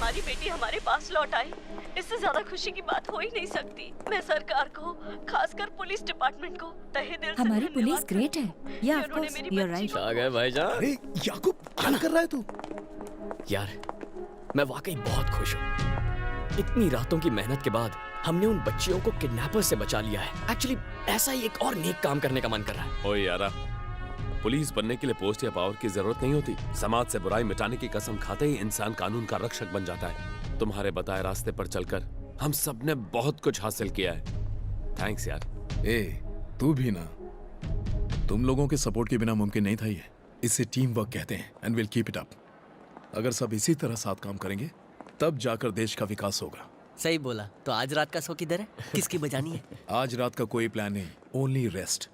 हमारी बेटी हमारे पास लौट आई, इससे ज्यादा खुशी की बात हो ही नहीं सकती। मैं सरकार को, खासकर पुलिस डिपार्टमेंट को तहे दिल से हमारी पुलिस धन्यवाद ग्रेट है। या ऑफ उन्होंने कोर्स मेरी यू आर बच्ची राइट। को- आ गए भाईजान। अरे याकूब, क्या कर रहा है तू? यार मैं वाकई बहुत खुश हूँ। इतनी रातों की मेहनत के बाद हमने उन बच्चियों को किडनैपर्स से बचा लिया है। एक्चुअली ऐसा ही एक और नेक काम करने का मन कर रहा है। ओए यारा, पुलिस बनने के लिए पोस्ट या पावर की जरूरत नहीं होती। समाज से बुराई मिटाने की कसम खाते ही इंसान कानून का रक्षक बन जाता है। तुम्हारे बताए रास्ते पर चलकर हम सब ने बहुत कुछ हासिल किया है। थैंक्स यार। ए, तू भी ना। तुम लोगों के सपोर्ट के बिना मुमकिन नहीं था ये। इसे टीम वर्क कहते हैं and will keep it up. अगर सब इसी तरह साथ काम करेंगे तब जाकर देश का विकास होगा। सही बोला। तो आज रात का शो किधर है? किसकी बजानी है? आज रात का कोई प्लान नहीं, ओनली रेस्ट।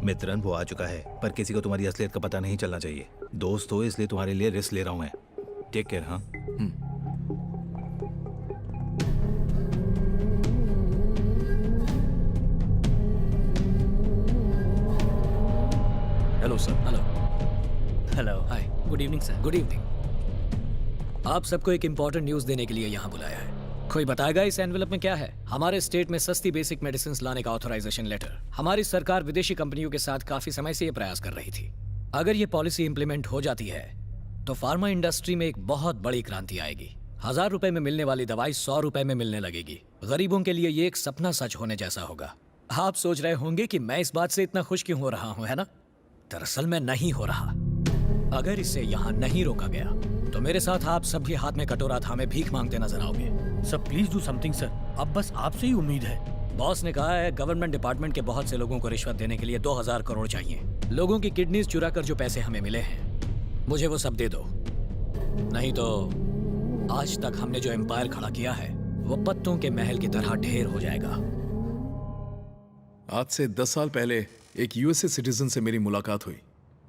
मित्रन वो आ चुका है, पर किसी को तुम्हारी असलियत का पता नहीं चलना चाहिए। दोस्त हो इसलिए तुम्हारे लिए रिस्क ले रहा हूं मैं। Take care. हाँ hello sir. Hello. Hello. Hi. Good evening sir. Good evening. आप सबको एक इम्पोर्टेंट न्यूज देने के लिए यहाँ बुलाया है। कोई बताएगा इस एनवेलप में क्या है? हमारे स्टेट में सस्ती बेसिक मेडिसिन लाने का ऑथराइजेशन लेटर। हमारी सरकार विदेशी कंपनियों के साथ काफी समय से ये प्रयास कर रही थी। अगर ये पॉलिसी इंप्लीमेंट हो जाती है तो फार्मा इंडस्ट्री में एक बहुत बड़ी क्रांति आएगी। 1000 रुपए में मिलने वाली दवाई 100 रुपए में मिलने लगेगी। गरीबों के लिए ये एक सपना सच होने जैसा होगा। आप सोच रहे होंगे कि मैं इस बात से इतना खुश क्यों हो रहा हूँ, है ना? दरअसल मैं नहीं हो रहा। अगर इसे यहाँ नहीं रोका गया तो मेरे साथ आप सबके हाथ में कटोरा थामे भीख मांगते नजर आओगे। Sir please do something sir, अब बस आपसे ही उम्मीद है। बॉस ने कहा है गवर्नमेंट डिपार्टमेंट के बहुत से लोगों को रिश्वत देने के लिए 2000 करोड़ चाहिए। लोगों की किडनीज चुरा कर जो पैसे हमें मिले हैं, मुझे वो सब दे दो, नहीं तो आज तक हमने जो एम्पायर खड़ा किया है वो पत्तों के महल की तरह ढेर हो जाएगा। आज से 10 साल पहले एक यूएसए सिटीजन से मेरी मुलाकात हुई।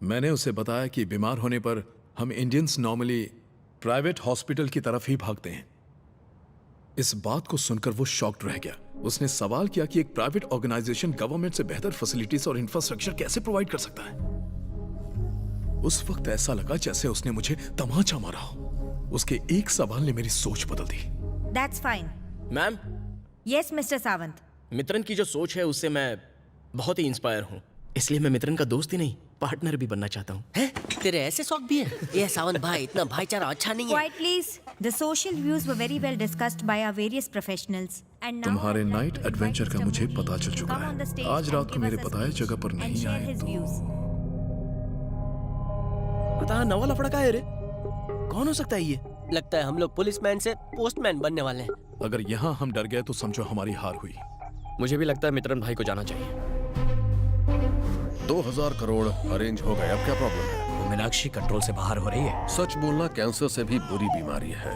मैंने उसे बताया कि बीमार होने पर हम इंडियंस नॉर्मली प्राइवेट हॉस्पिटल की तरफ ही भागते हैं। इस बात को सुनकर वो शॉक्ड रह गया। उसने सवाल किया कि एक प्राइवेट ऑर्गेनाइजेशन गवर्नमेंट से बेहतर फैसिलिटीज और इंफ्रास्ट्रक्चर कैसे प्रोवाइड कर सकता है। उस वक्त ऐसा लगा जैसे उसने मुझे तमाचा मारा हो। उसके एक सवाल ने मेरी सोच बदल दी। That's fine. Ma'am, yes mister Sawant. मित्रन की जो सोच है उससे मैं बहुत ही इंस्पायर हूँ, इसलिए मैं मित्रन का दोस्त ही नहीं पार्टनर भी बनना चाहता हूँ। हैं? तेरे ऐसे शौक भी है? ये सावंत भाई, इतना भाईचारा अच्छा नहीं है। Quiet please. The social views were very well discussed by our various professionals. And now तुम्हारे I'd like night to invite adventure का Mr. मुझे Modi पता चल to चुका come on the है। stage आज and रात को give मेरे us a बताए speech जगह पर and नहीं share आए his तो views. पता नवा लफड़ा का है रे? कौन हो सकता है ये? लगता है हम लोग पुलिसमैन से पोस्टमैन बनने वाले हैं। अगर यहाँ हम डर गए तो समझो हमारी हार हुई। मुझे भी लगता है मित्रन भाई को जाना चाहिए। 2000 करोड़ अरेंज हो गए, अब क्या प्रॉब्लम है? वो मीनाक्षी कंट्रोल से बाहर हो रही है। सच बोलना कैंसर से भी बुरी बीमारी है।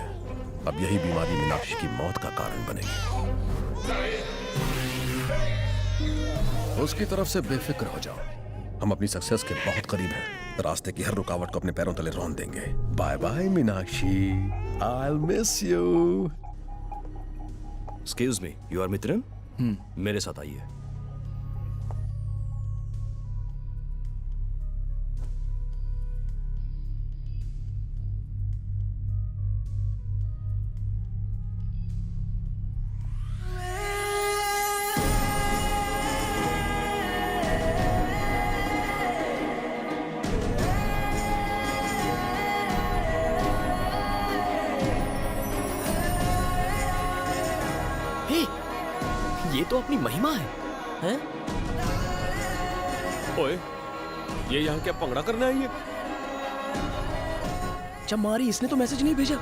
अब यही बीमारी मीनाक्षी की मौत का कारण बनेगी। उसकी तरफ से बेफिक्र हो जाओ, हम अपनी सक्सेस के बहुत करीब हैं। रास्ते की हर रुकावट को अपने पैरों तले रौंद देंगे। Bye bye Meenakshi, I will miss you. Excuse me, you are Mitran? मेरे साथ आइए। ये तो अपनी महिमा है। हैं? ओए, ये यहाँ क्या पंगड़ा करने आई है? चमारी, इसने तो मैसेज नहीं भेजा।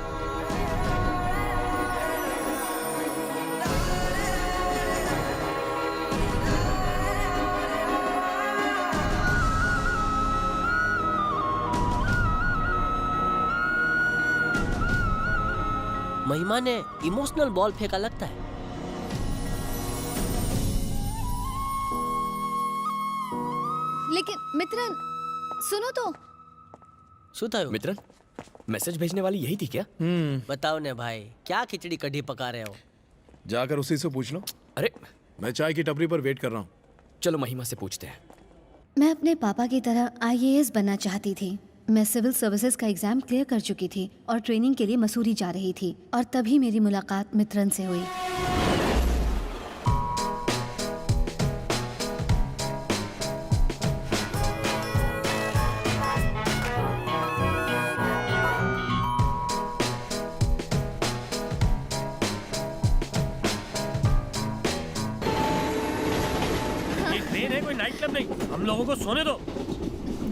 महिमा ने इमोशनल बॉल फेंका लगता है। लेकिन मित्रन सुनो तो। सुतायो मित्रन, मैसेज भेजने वाली यही थी क्या? बताओ ने भाई, क्या खिचड़ी कढ़ी पका रहे हो? जाकर उसी से पूछ लो। अरे मैं चाय की टपरी पर वेट कर रहा हूँ। चलो महिमा से पूछते हैं। मैं अपने पापा की तरह IAS बनना चाहती थी। मैं सिविल सर्विसेज का एग्जाम क्लियर कर चुकी थी और ट्रेनिंग के लिए मसूरी जा रही थी, और तभी मेरी मुलाकात मित्रन से हुई। ये ट्रेन है, कोई नाइट क्लब नहीं। हम लोगों को सोने दो।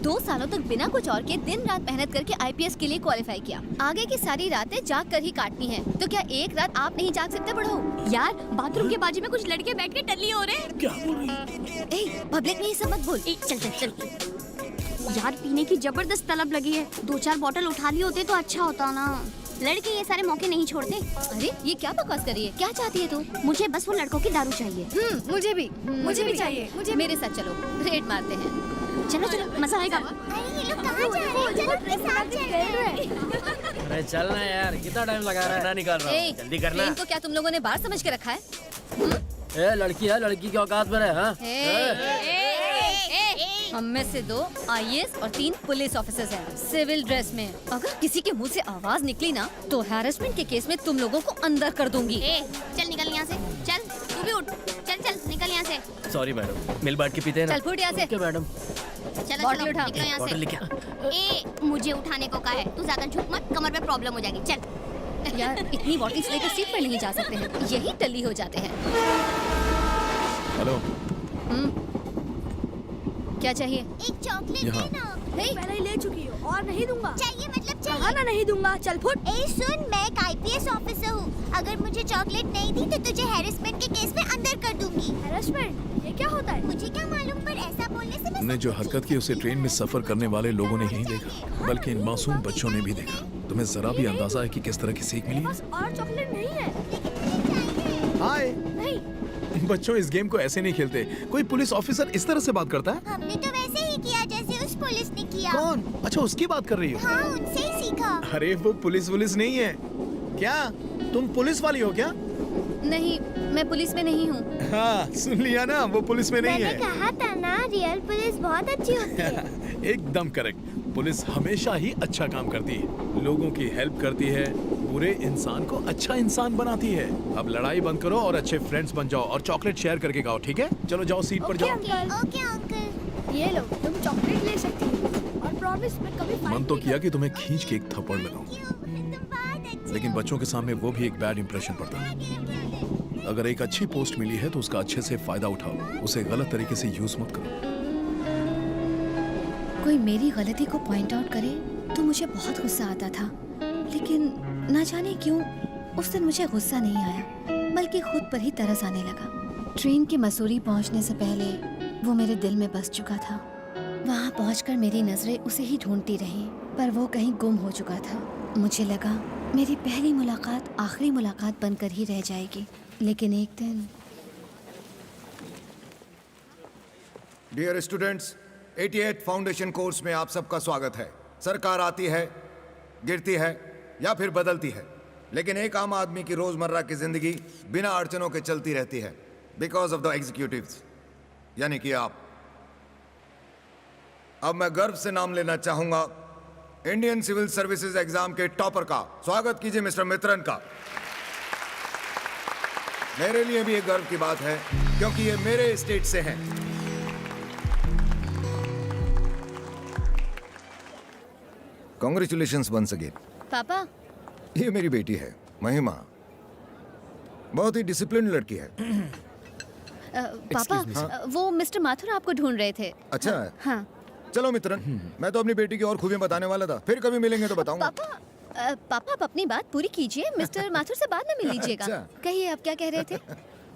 2 सालों तक बिना कुछ और के दिन रात मेहनत करके IPS के लिए क्वालिफाई किया। आगे की सारी रातें जाग कर ही काटनी है। तो क्या एक रात आप नहीं जाग सकते बढ़ो? यार बाथरूम के बाजू में कुछ लड़के बैठ के टल्ली हो रहे हैं। क्या बोल रही है? पब्लिक में ये सब मत बोल। चल चल चल। यार पीने की जबरदस्त तलब लगी है। 2-4 बोतल उठा लिए होते तो अच्छा होता ना। लड़के ये सारे मौके नहीं छोड़ते। अरे ये क्या बकवास कर रही है? क्या चाहती है तू? मुझे बस वो लड़कों की दारू चाहिए। मुझे भी चाहिए। मुझे मेरे साथ चलो, रेड मारते हैं। चलो चलो, मजा आएगा। अरे चल ना यार, कितना टाइम लगा रहा है? खाना निकाल रहा हूँ, जल्दी करना। ट्रेन को क्या तुम लोगों ने बाहर समझ के रखा है? ए लड़की है, लड़की की औकात पर है। हाँ हम में से 2 IAS और 3 पुलिस ऑफिसर्स हैं, सिविल ड्रेस में। अगर किसी के मुंह से आवाज निकली ना तो हैरेसमेंट के केस में तुम लोगों को अंदर कर दूंगी। चल निकल यहाँ से। चल तू भी उठ। चल चल निकल यहाँ से। सॉरी मैडम, मिल बांट के पीते हैं ना। चल फुट यहाँ से। Okay madam. चलो बॉटल चलो उठा। निकलो यहाँ बॉटल से। लेके आ। मुझे उठाने को कहा है। तू ज्यादा झुक मत, कमर पे प्रॉब्लम हो जाएगी। चल। यार इतनी बॉटल्स लेकर सीट पर नहीं जा सकते हैं, यही टल्ली हो जाते हैं। हेलो, क्या चाहिए? एक चॉकलेट यहाँ। देना। पहले ही ले चुकी हो और नहीं दूंगा। चाहिए मतलब चाहिए। कहा ना नहीं दूंगा, चल फुट। सुन, मैं एक IPS ऑफिसर हूँ। अगर मुझे चॉकलेट नहीं दी तो तुझे हैरेसमेंट के केस में अंदर कर दूंगी। हैरेसमेंट? ये क्या होता है? मुझे क्या मालूम, पर ऐसा बोलने से मैं तुमने जो हरकत की उसे ट्रेन में सफर करने वाले लोगों ने ही नहीं देखा, बल्कि इन मासूम बच्चों ने भी देखा। तुम्हें जरा भी अंदाजा है कि किस तरह की सीख मिली है? और चॉकलेट नहीं है। हाय। नहीं। बच्चों, इस गेम को ऐसे नहीं खेलते। कोई पुलिस ऑफिसर इस तरह से बात करता है? हमने तो वैसे ही किया जैसे उस पुलिस ने किया। कौन? अच्छा, उसकी बात कर रही हो? हाँ, उनसे ही सीखा। अरे वो पुलिस नहीं है। क्या तुम पुलिस वाली हो क्या? नहीं, मैं पुलिस में नहीं हूँ। हाँ, सुन लिया ना, वो पुलिस में नहीं है। कहा था ना, रियल पुलिस बहुत अच्छी होती है। एकदम करेक्ट। पुलिस हमेशा ही अच्छा काम करती है, लोगों की हेल्प करती है, बुरे इंसान को अच्छा इंसान बनाती है। अब लड़ाई बंद करो और अच्छे फ्रेंड्स बन जाओ और चॉकलेट शेयर करके खाओ, ठीक है? चलो जाओ, सीट पर जाओ। Okay uncle. ये लो, तुम चॉकलेट ले सकती हो और प्रॉमिस मैं कभी मन तो किया कि तुम्हें खींच के एक थप्पड़ लगाऊं, लेकिन बच्चों के सामने वो भी एक बैड इंप्रेशन पड़ता है। अगर एक अच्छी पोस्ट मिली है तो उसका अच्छे से फायदा उठाओ, उसे गलत तरीके से यूज मत करो। कोई मेरी गलती को पॉइंट आउट करे तो मुझे बहुत गुस्सा आता था, लेकिन ना जाने क्यों उस दिन मुझे गुस्सा नहीं आया, बल्कि खुद पर ही तरस आने लगा। ट्रेन के मसूरी पहुंचने से पहले वो मेरे दिल में बस चुका था। वहां पहुंचकर मेरी नजरें उसे ही ढूंढती रहीं, पर वो कहीं गुम हो चुका था। मुझे लगा मेरी पहली मुलाकात आखिरी मुलाकात बनकर ही रह जाएगी, लेकिन एक दिन। डियर स्टूडेंट्स, 88 फाउंडेशन कोर्स में आप सबका स्वागत है। सरकार आती है, गिरती है या फिर बदलती है, लेकिन एक आम आदमी की रोजमर्रा की जिंदगी बिना अड़चनों के चलती रहती है, बिकॉज ऑफ द एग्जीक्यूटिव्स, यानी कि आप। अब मैं गर्व से नाम लेना चाहूंगा इंडियन सिविल सर्विसेज एग्जाम के टॉपर का। स्वागत कीजिए मिस्टर मित्रन का। मेरे लिए भी एक गर्व की बात है क्योंकि ये मेरे स्टेट से हैं। Congratulations once again. पापा, ये मेरी बेटी है महिमा, बहुत ही डिसिप्लिन लड़की है। पापा, वो मिस्टर माथुर आपको ढूंढ रहे थे। अच्छा। हाँ। चलो मित्रन, मैं तो अपनी बेटी की और खूबियां बताने वाला था, फिर कभी मिलेंगे तो बताऊंगा। पापा आप अपनी बात पूरी कीजिए, मिस्टर माथुर से बाद में मिल लीजिएगा। अच्छा। कहिए, आप क्या कह रहे थे?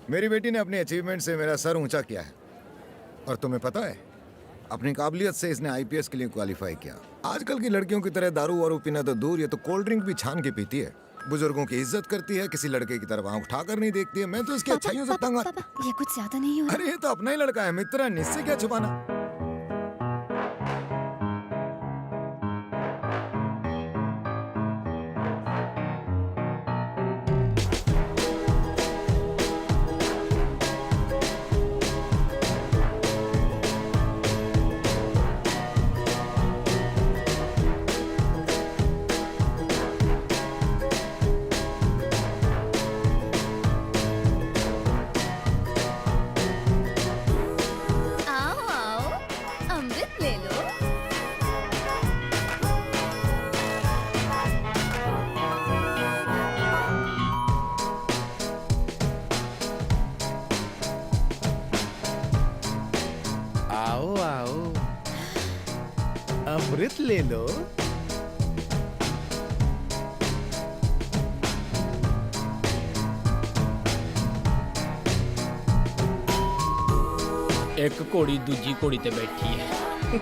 मेरी बेटी ने अपनी अचीवमेंट से मेरा सर ऊंचा किया है, और तुम्हें पता है अपनी काबिलियत से इसने IPS के लिए क्वालिफाई किया। आजकल की लड़कियों की तरह दारू और पीना तो दूर, ये तो कोल्ड ड्रिंक भी छान के पीती है, बुजुर्गों की इज्जत करती है, किसी लड़के की तरफ आंख उठाकर नहीं देखती है। मैं तो इसकी अच्छाइयों से तंग। ये कुछ ज्यादा नहीं हो रहा? अरे ये तो अपना ही लड़का है मित्रन, इससे क्या छुपाना। आओ आओ, अमृत ले लो। एक घोड़ी दूजी घोड़ी ते बैठी है।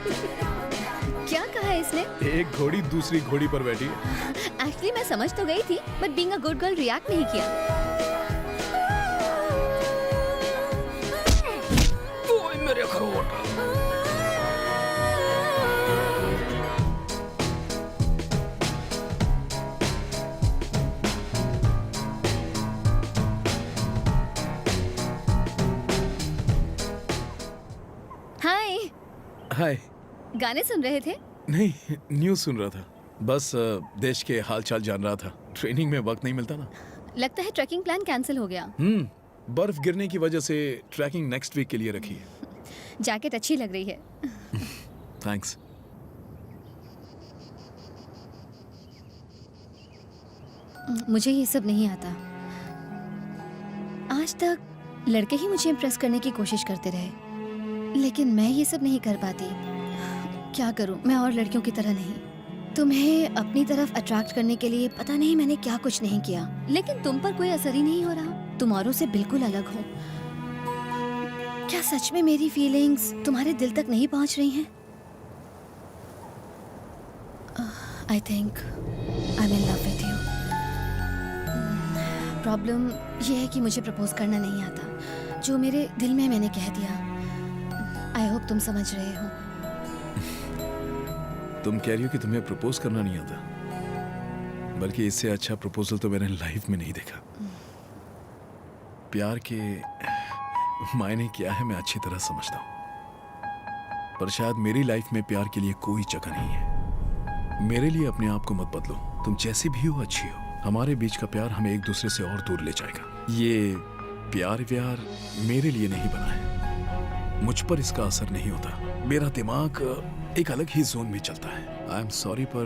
क्या कहा है इसने? एक घोड़ी दूसरी घोड़ी पर बैठी है। एक्चुअली मैं समझ तो गई थी, but being a good girl react नहीं किया। ओए मेरे अखरोट। हाय, हाय। गाने सुन रहे थे? नहीं, न्यूज़ सुन रहा था। बस देश के हालचाल जान रहा था। ट्रेनिंग में वक्त नहीं मिलता ना। लगता है ट्रैकिंग प्लान कैंसिल हो गया। बर्फ गिरने की वजह से ट्रैकिंग नेक्स्ट वीक के लिए रखी है। जैकेट अच्छी लग रही है। थैंक्स। मुझे ये सब नहीं आता। आज तक लड़के ही मुझे इम्प्रेस करने की कोशिश करते रहे, लेकिन मैं ये सब नहीं कर पाती। क्या करूं, मैं और लड़कियों की तरह नहीं। तुम्हें अपनी तरफ अट्रैक्ट करने के लिए पता नहीं मैंने क्या कुछ नहीं किया, लेकिन तुम पर कोई असर ही नहीं हो रहा। तुम औरों से बिल्कुल अलग हो। क्या सच में मेरी फीलिंग्स तुम्हारे दिल तक नहीं पहुंच रही हैं? I think I am in love with you. Problem ये है कि मुझे प्रपोज करना नहीं आता। जो मेरे दिल में मैंने कह दिया। आई होप तुम समझ रहे हो। तुम कह रही हो कि तुम्हें प्रपोज करना नहीं आता, बल्कि इससे अच्छा प्रपोजल तो मैंने लाइफ में नहीं देखा। प्यार के मायने क्या है मैं अच्छी तरह समझता हूं, पर शायद मेरी लाइफ में प्यार के लिए कोई जगह नहीं है। मेरे लिए अपने आप को मत बदलो। तुम जैसी भी हो अच्छी हो। हमारे बीच का प्यार हमें एक दूसरे से और दूर ले जाएगा। ये प्यार व्यार मेरे लिए नहीं बना है। मुझ पर इसका असर नहीं होता। मेरा दिमाग एक अलग ही जोन में चलता है। आई एम सॉरी, पर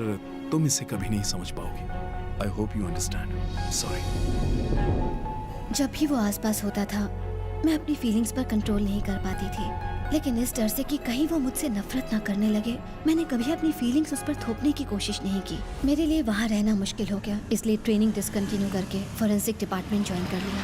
तुम इसे कभी नहीं समझ पाओगी। I hope you understand. Sorry. जब भी वो आसपास होता था, मैं अपनी फीलिंग्स पर कंट्रोल नहीं कर पाती थी, लेकिन इस डर से कि कहीं वो मुझसे नफरत ना करने लगे, मैंने कभी अपनी फीलिंग्स उस पर थोपने की कोशिश नहीं की। मेरे लिए वहाँ रहना मुश्किल हो गया, इसलिए ट्रेनिंग डिसकंटिन्यू करके फॉरेंसिक डिपार्टमेंट ज्वाइन कर लिया।